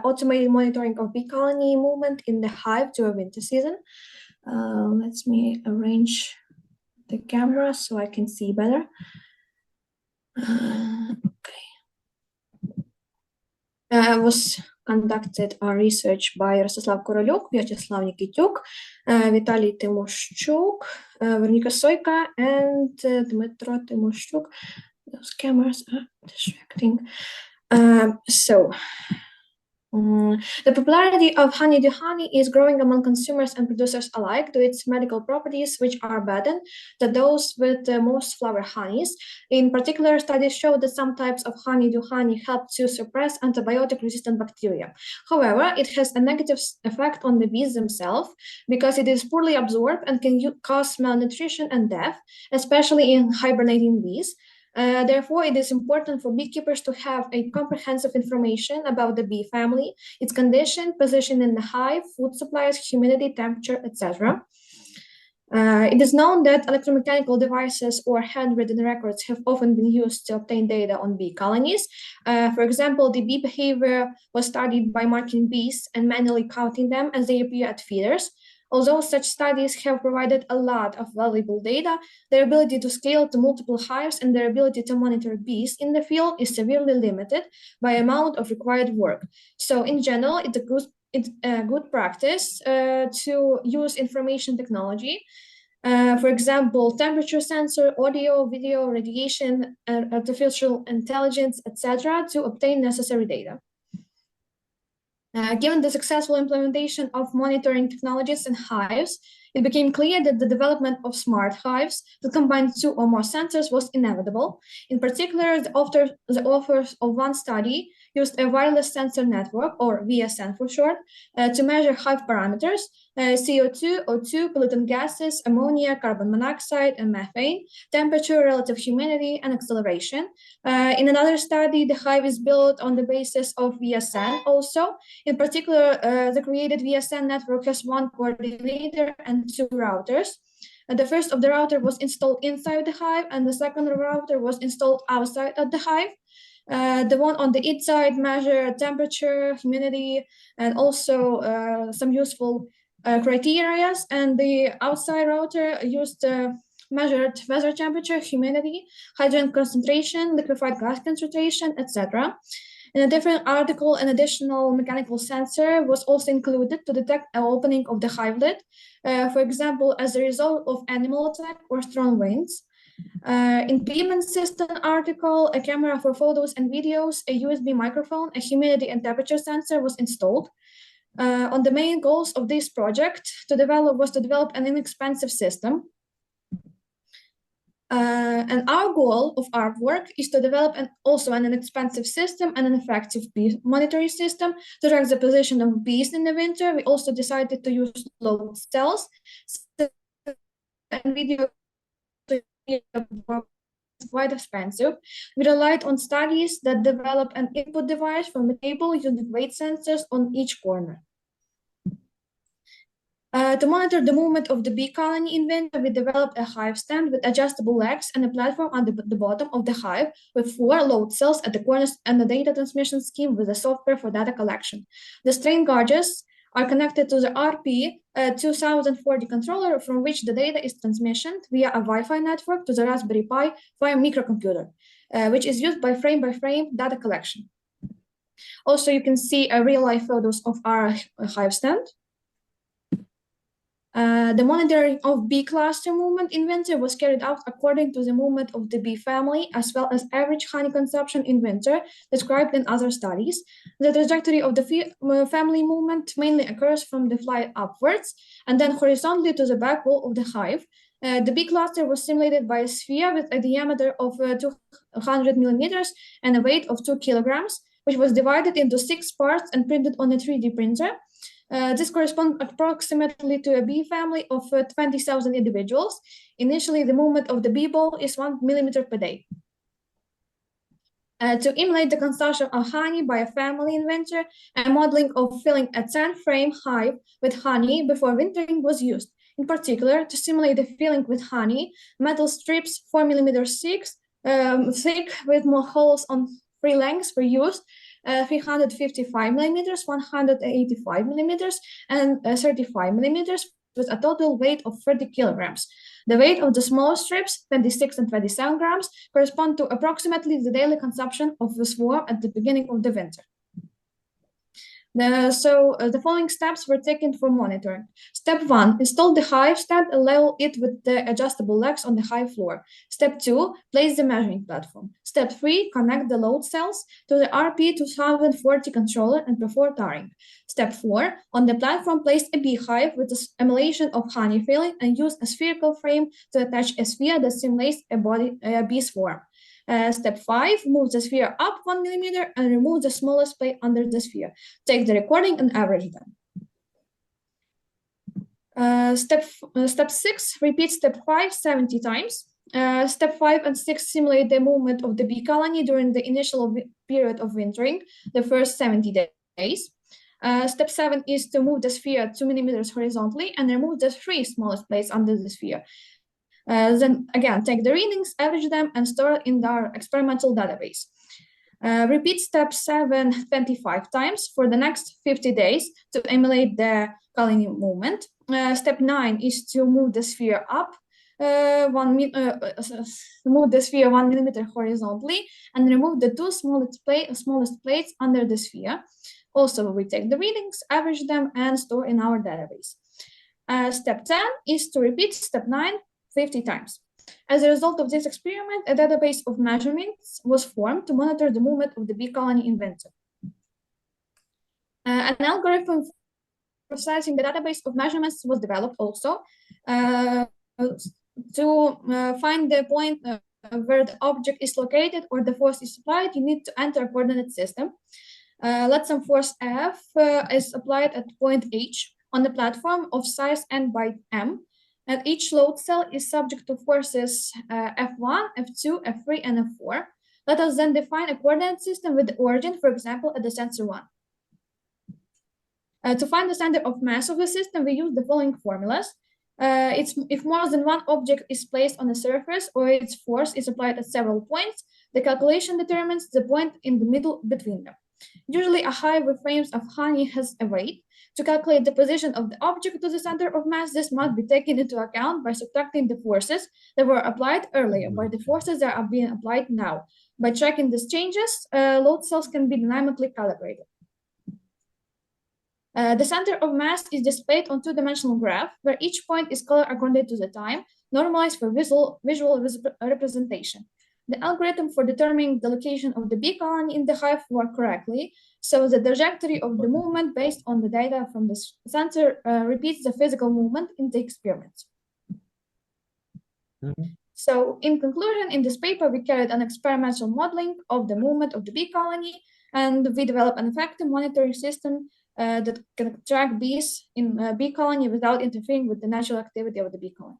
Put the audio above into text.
automated monitoring of bee colony movement in the hive during winter season. Let me arrange the camera so I can see better. Okay. Was conducted our research by Rostislav Korolyuk, Vyacheslav Nikityuk, Vitaly Timoshchuk, Veronika Soyka, and Dmytro Timoshchuk. Those cameras are distracting. The popularity of honeydew honey is growing among consumers and producers alike due to its medical properties, which are better than those with most flower honeys. In particular, studies show that some types of honeydew honey help to suppress antibiotic-resistant bacteria. However, it has a negative effect on the bees themselves because it is poorly absorbed and can cause malnutrition and death, especially in hibernating bees. Therefore, it is important for beekeepers to have a comprehensive information about the bee family, its condition, position in the hive, food supplies, humidity, temperature, etc. It is known that electromechanical devices or handwritten records have often been used to obtain data on bee colonies. For example, the bee behavior was studied by marking bees and manually counting them as they appear at feeders. Although such studies have provided a lot of valuable data, their ability to scale to multiple hives and their ability to monitor bees in the field is severely limited by amount of required work. So in general, it's a good practice to use information technology. For example, temperature sensor, audio, video, radiation, artificial intelligence, etc., to obtain necessary data. Given the successful implementation of monitoring technologies in hives, it became clear that the development of smart hives that combined two or more sensors was inevitable. In particular, the authors of one study used a wireless sensor network, or VSN for short, to measure hive parameters, CO2, O2, pollutant gases, ammonia, carbon monoxide, and methane, temperature, relative humidity, and acceleration. In another study, the hive is built on the basis of VSN also. In particular, the created VSN network has one coordinator and two routers. The first of the router was installed inside the hive, and the second router was installed outside of the hive. The one on the inside measured temperature, humidity, and also some useful criteria, and the outside router used measured weather temperature, humidity, hydrogen concentration, liquefied gas concentration, etc. In a different article, an additional mechanical sensor was also included to detect an opening of the hive lid, for example, as a result of animal attack or strong winds. In payment system article, a camera for photos and videos, a USB microphone, a humidity and temperature sensor was installed. On the main goals of this project was to develop an inexpensive system. And our goal of our work is to develop also an inexpensive system and an effective bee monitoring system to track the position of bees in the winter. We also decided to use load cells and video quite expensive. We relied on studies that develop an input device from a table using weight sensors on each corner. To monitor the movement of the bee colony in winter, we developed a hive stand with adjustable legs and a platform on the bottom of the hive with 4 load cells at the corners and a data transmission scheme with a software for data collection. The strain gauges are connected to the RP 2040 controller, from which the data is transmitted via a Wi-Fi network to the Raspberry Pi via microcomputer, which is used by frame data collection. Also, you can see real-life photos of our hive stand. The monitoring of bee cluster movement in winter was carried out according to the movement of the bee family, as well as average honey consumption in winter, described in other studies. The trajectory of the family movement mainly occurs from the flight upwards, and then horizontally to the back wall of the hive. The bee cluster was simulated by a sphere with a diameter of 200 millimeters and a weight of 2 kilograms, which was divided into 6 parts and printed on a 3D printer. This corresponds approximately to a bee family of 20,000 individuals. Initially, the movement of the bee ball is 1 millimeter per day. To emulate the consumption of honey by a family in winter, a modeling of filling a 10-frame hive with honey before wintering was used. In particular, to simulate the filling with honey, metal strips 4 millimeters thick with more holes on 3 lengths were used. 355 millimeters, 185 millimeters, and 35 millimeters, with a total weight of 30 kilograms. The weight of the smallest strips, 26 and 27 grams, correspond to approximately the daily consumption of the swarm at the beginning of the winter. The following steps were taken for monitoring. Step 1, install the hive stand and level it with the adjustable legs on the hive floor. Step 2, place the measuring platform. Step 3, connect the load cells to the RP2040 controller and perform tarring. Step 4, on the platform, place a beehive with an emulation of honey filling and use a spherical frame to attach a sphere that simulates a bee swarm. Step 5, move the sphere up 1 millimeter and remove the smallest plate under the sphere. Take the recording and average them. Step 6, repeat step 5 70 times. Step 5 and 6 simulate the movement of the bee colony during the initial period of wintering, the first 70 days. Step 7 is to move the sphere 2 millimeters horizontally and remove the 3 smallest plates under the sphere. Then again, take the readings, average them, and store in our experimental database. Repeat step 7 25 times for the next 50 days to emulate the colony movement. Step 9 is to move the sphere up, move the sphere 1 millimeter horizontally and remove the 2 smallest plates under the sphere. Also, we take the readings, average them, and store in our database. Step 10 is to repeat step 9 50 times. As a result of this experiment, a database of measurements was formed to monitor the movement of the bee colony in winter. An algorithm for processing the database of measurements was developed also to find the point where the object is located or the force is applied. You need to enter a coordinate system. Let's some force F is applied at point H on the platform of size n by m. And each load cell is subject to forces F1, F2, F3, and F4. Let us then define a coordinate system with the origin, for example, at the sensor 1. To find the center of mass of the system, we use the following formulas. If more than one object is placed on a surface or its force is applied at several points, the calculation determines the point in the middle between them. Usually, a hive with frames of honey has a weight. To calculate the position of the object to the center of mass, this must be taken into account by subtracting the forces that were applied earlier by the forces that are being applied now. By tracking these changes, load cells can be dynamically calibrated. The center of mass is displayed on two-dimensional graph, where each point is colored according to the time, normalized for visual representation. The algorithm for determining the location of the bee colony in the hive worked correctly, so the trajectory of the movement based on the data from the sensor repeats the physical movement in the experiment. So in conclusion, in this paper, we carried an experimental modeling of the movement of the bee colony, and we developed an effective monitoring system that can track bees in a bee colony without interfering with the natural activity of the bee colony.